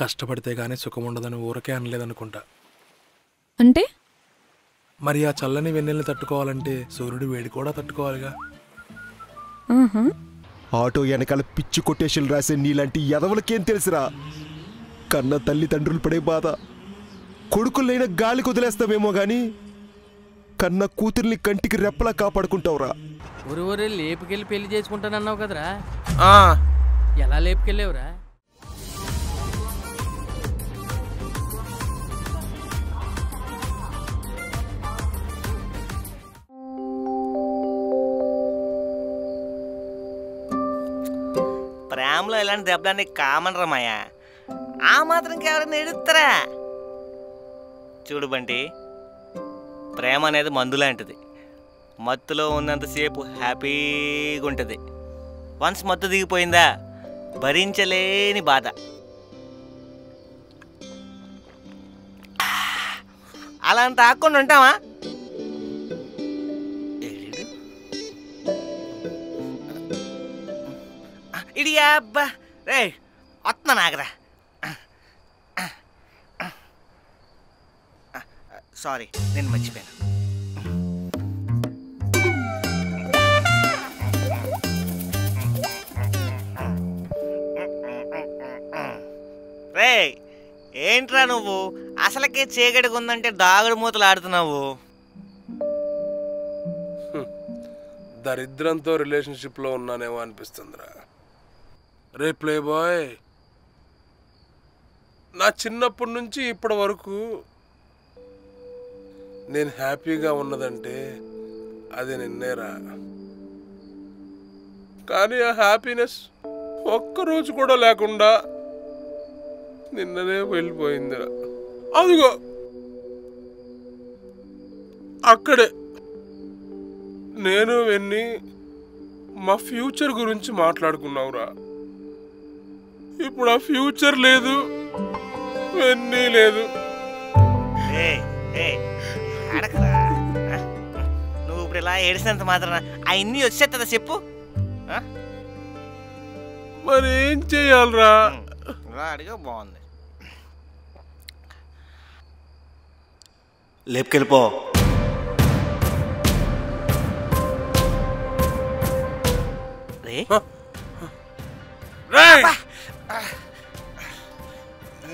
కష్టపడితే గానీ సుఖం ఉండదని ఊరకే అనలేదనుకుంటా. అంటే మరి ఆ చల్లని వెన్నెల్ని తట్టుకోవాలంటే సూర్యుడి వేడి కూడా తట్టుకోవాలిగా. ఆటో వెనకాల పిచ్చి కొటేషన్లు రాసే నీలాంటి ఎదవలకేం తెలుసురా కన్న తల్లిదండ్రులు పడే బాధ. కొడుకులైనా గాలి కుదిలేస్తామేమో గాని కన్న కూతుర్ని కంటికి రెప్పలా కాపాడుకుంటావురా. ఊరు లేపుకెళ్ళి పెళ్లి చేసుకుంటానన్నావు కదరా, ఎలా లేపుకెళ్ళేవురా? ప్రేమలో ఇలాంటి దెబ్బలన్నీ కామన్ రమాయ. ఆ మాత్రం ఎవరైనా ఎడుతారా? చూడు బంటి, ప్రేమ అనేది మందు లాంటిది. మత్తులో ఉన్నంతసేపు హ్యాపీగా ఉంటుంది. వన్స్ మత్తు దిగిపోయిందా భరించలేని బాధ. అలా అంత ఆకుండా ఉంటావా? ఇడియా అబ్బా రే వస్తున్నా నాగరా. సారీ, నేను మర్చిపోయాను. రే ఏంట్రా నువ్వు అసలకే చీకటిగా ఉందంటే దాగుడు మూతలు ఆడుతున్నావు. దరిద్రంతో రిలేషన్షిప్లో ఉన్నానేమో అనిపిస్తుందిరా. రే ప్లే బాయ్, నా చిన్నప్పటి నుంచి ఇప్పటి వరకు నేను హ్యాపీగా ఉన్నదంటే అది నిన్నేరా. కానీ ఆ హ్యాపీనెస్ ఒక్కరోజు కూడా లేకుండా నిన్ననే వెళ్ళిపోయిందిరా. అదిగో అక్కడే నేను వెన్ని మా ఫ్యూచర్ గురించి మాట్లాడుకున్నావురా. ఇప్పుడు ఆ ఫ్యూచర్ లేదు, వెన్నీ లేదు. నువ్వు ఇప్పుడు ఇలా ఏడిసినంత మాత్రం అవన్నీ వచ్చేస్తుందా చెప్పు? మరి ఏం చెయ్యాలరా? అడిగా బాగుంది. లేపుకెళ్ళిపో.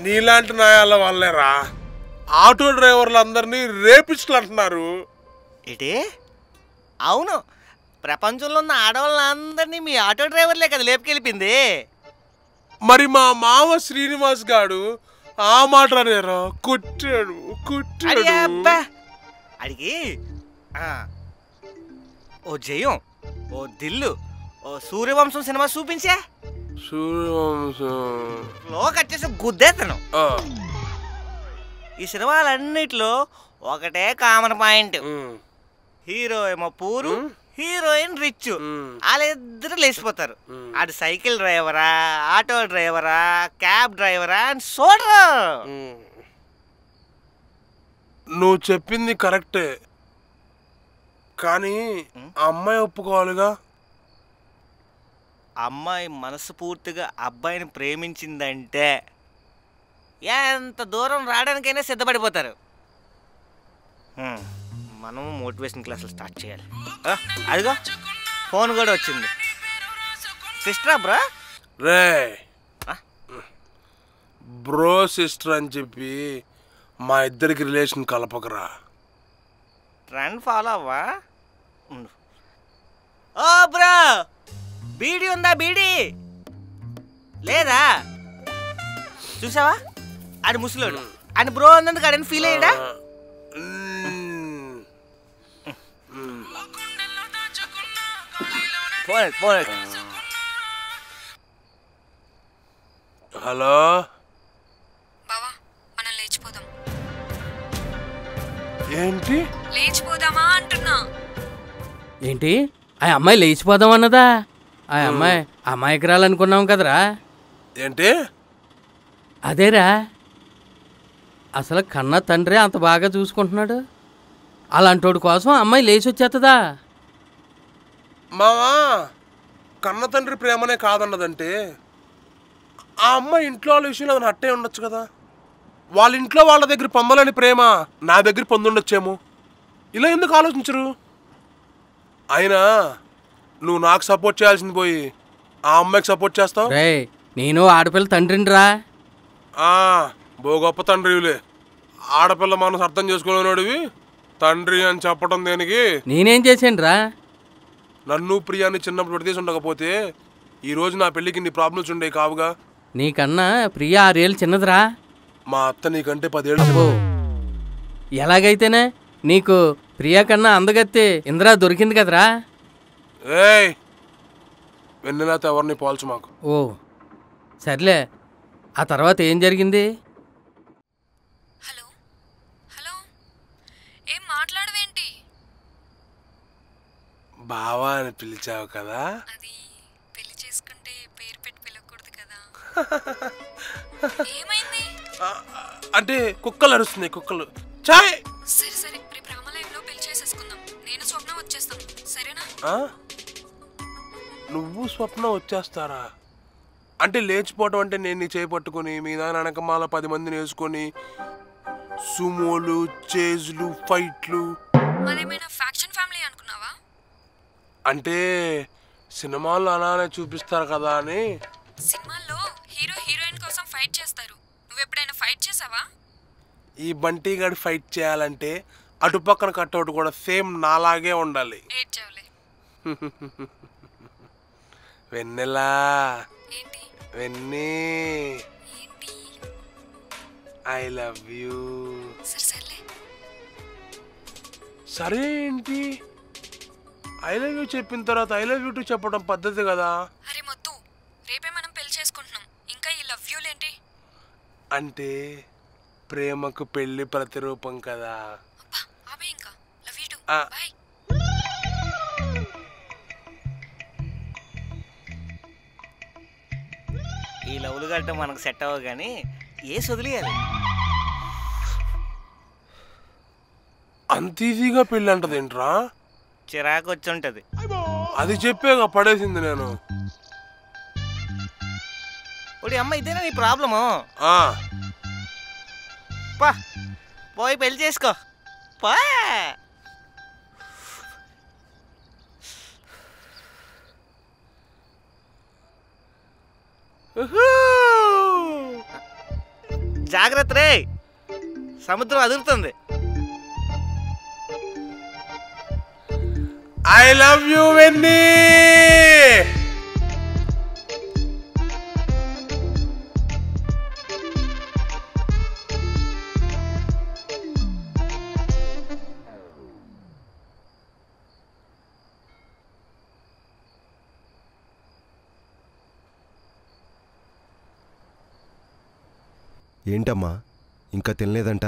నీలాంటి నాయాల వాళ్ళేరా ఆటో డ్రైవర్లు అందరినీ రేపిస్టులు అంటున్నారు. ఏంటి? అవును, ప్రపంచంలో ఉన్న ఆడవాళ్ళందరినీ మీ ఆటో డ్రైవర్లే కదా లేపుకెళ్ళిపోయింది. మరి మా మామ శ్రీనివాస్ గాడు ఆ మాట అనేరా కుట్టాడు కుట్టాడు. అడిగి ఓ జయం, ఓ దిల్లు, ఓ సూర్యవంశం సినిమా చూపించే. సూర్యవంశం కట్టేసి గుద్దేతను. ఈ సినిమాలన్నిట్లో ఒకటే కామన్ పాయింట్, హీరో ఏమో పూరు, హీరోయిన్ రిచ్. వాళ్ళిద్దరు లేచిపోతారు. అది సైకిల్ డ్రైవరా, ఆటో డ్రైవరా, క్యాబ్ డ్రైవరా అని చూడరు. నువ్వు చెప్పింది కరెక్టే, కానీ అమ్మాయి ఒప్పుకోవాలిగా. అమ్మాయి మనసు పూర్తిగా అబ్బాయిని ప్రేమించిందంటే ఎంత దూరం రావడానికైనా సిద్ధపడిపోతారు. మనము మోటివేషన్ క్లాసులు స్టార్ట్ చేయాలి. అదిగో ఫోన్ కూడా వచ్చింది. సిస్టరా బ్రో? రే బ్రో సిస్టర్ అని చెప్పి మా ఇద్దరికి రిలేషన్ కలపకరా. ట్రెండ్ ఫాలో అవ్వా. ఓ బ్రో, బీడీ ఉందా? బీడీ లేదా? చూసావా ఆడి ముసలోడు అని బ్రో అన్నందుకు ఆడని ఫీల్ అయ్యాడా? హలో బావా, మనం లేచిపోదాం. ఏంటి? లేచిపోదామా అంటున్నా. ఏంటి ఆ అమ్మాయి లేచిపోదాం అన్నదా? ఆ అమ్మాయి అమాయకురాలనుకున్నాం కదరా. ఏంటి? అదేరా అసలు కన్న తండ్రి అంత బాగా చూసుకుంటున్నాడు, అలాంటోడి కోసం అమ్మాయి లేచి వచ్చేస్తుందా? మావా, కన్న తండ్రి ప్రేమనే కాదన్నదంటే ఆ అమ్మాయి ఇంట్లో వాళ్ళ విషయంలో ఏమైనా అట్టే ఉండొచ్చు కదా. వాళ్ళ ఇంట్లో వాళ్ళ దగ్గర పొందలేని ప్రేమ నా దగ్గర పొందుండొచ్చేమో. ఇలా ఎందుకు ఆలోచించరు? అయినా నువ్వు నాకు సపోర్ట్ చేయాల్సింది పోయి ఆ అమ్మాయికి సపోర్ట్ చేస్తావు. రే, నేను ఆడపిల్ల తండ్రిని రా. బో గొప్ప తండ్రివిలే. ఆడపిల్ల మనసు అర్థం చేసుకోలేనోడివి తండ్రి అని చెప్పడం దేనికి? నేనేం చేశాను రా? నన్ను ప్రియాని చిన్నప్పుడు విడదీసి ఉండకపోతే ఈరోజు నా పెళ్ళికి నీ ప్రాబ్లమ్స్ ఉండేవి కావుగా. నీకన్నా ప్రియ 6 ఏళ్ళు చిన్నదిరా. మా అత్త నీకంటే 10 ఏళ్ళు. ఎలాగైతేనే నీకు ప్రియా కన్నా అందగత్తే ఇందిరా దొరికింది కదరా. ఏయ్, వెన్నెలతో ఎవరిని పోల్చు మాకు. ఓ సర్లే, ఆ తర్వాత ఏం జరిగింది? హలో హలో, ఏం మాట్లాడవేంటి? బావా అని పిలిచావు కదా. అది పెళ్లి చేసుకుంటే పేరు పెట్టి పిలవకూడదు కదా. ఏమైంది? అంటే కుక్కలు అరుస్తున్నాయి, కుక్కలు. చాయ్. సరే సరే, రేపు రామాలయంలో పెళ్లి చేసేసుకుందాం. నేను స్వప్న వచ్చేస్తాం, సరేనా? నువ్వు స్వప్న వచ్చేస్తారా? అంటే లేచిపోవటం అంటే నేను నీ చేయి పట్టుకుని మీ దాని వెనకమాల 10 మందిని వేసుకొని సుమోలు, చేజ్లు, ఫైట్లు. మరేమైనా ఫ్యాక్షన్ ఫ్యామిలీ అనుకున్నావా? అంటే సినిమాల్లో అలానే చూపిస్తారు కదా అని. సినిమాల్లో హీరో హీరోయిన్ కోసం ఫైట్ చేస్తారు. నువ్వెప్పుడైనా ఫైట్ చేసావా? ఈ బంటి గాడి ఫైట్ చేయాలంటే అటుపక్కన కట్అవుట్ కూడా సేమ్ నాలాగే ఉండాలి. ఏడ్చావులే. వెన్నెలా, ఏంటి వెన్నీ, ఏంటి? I love you. సర్లే. సరే ఏంటి? ఐ లవ్ యూ చెప్పిన తర్వాత ఐ లవ్ యూ టు చెప్పడం పద్ధతి కదా. అరే మొద్దు, రేపే మనం పెళ్లి చేసుకుంటున్నాం, ఇంకా ఈ లవ్ యూలేంటి? అంటే ప్రేమకు పెళ్లి ప్రతిరూపం కదా. అబ్బా ఆపే ఇంకా. Love you to. ఆ. బై. ఈ లవ్లు కట్టడం మనకు సెట్ అవ్వదు కానీ వదిలేయాలి. అంత ఈజీగా పెళ్ళి అంటదేంట్రా? చిరాకు వచ్చి ఉంటుంది. అది చెప్పేగా పడేసింది నేను. ఒడి అమ్మ, ఇదేనా నీ ప్రాబ్లము? పా పోయి పెళ్లి చేసుకో. పా జాగ్రత్త రే, సముద్రం అదురుతుంది. ఐ లవ్ యూ వెన్నీ. ఏంటమ్మా ఇంకా తినలేదంట?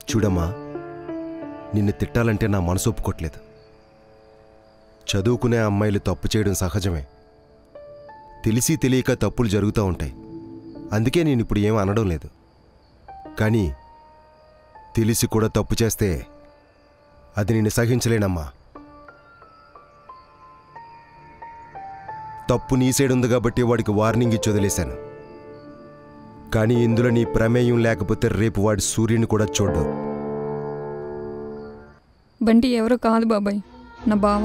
చూడమ్మా, నిన్ను తిట్టాలంటే నా మనసు ఒప్పుకోట్లేదు. చదువుకునే అమ్మాయిలు తప్పు చేయడం సహజమే. తెలిసి తెలియక తప్పులు జరుగుతూ ఉంటాయి. అందుకే నేను ఇప్పుడు ఏం అనడం లేదు. కానీ తెలిసి కూడా తప్పు చేస్తే అది నేను సహించలేనమ్మా. తప్పు నీ సైడ్ ఉంది కాబట్టి వాడికి వార్నింగ్ ఇచ్చి వదిలేశాను. కానీ ఇందులో నీ ప్రమేయం లేకపోతే రేపు వాడి సూర్యుని కూడా చూడ్డు. బంటి ఎవరో కాదు బాబాయ్, నా బావ.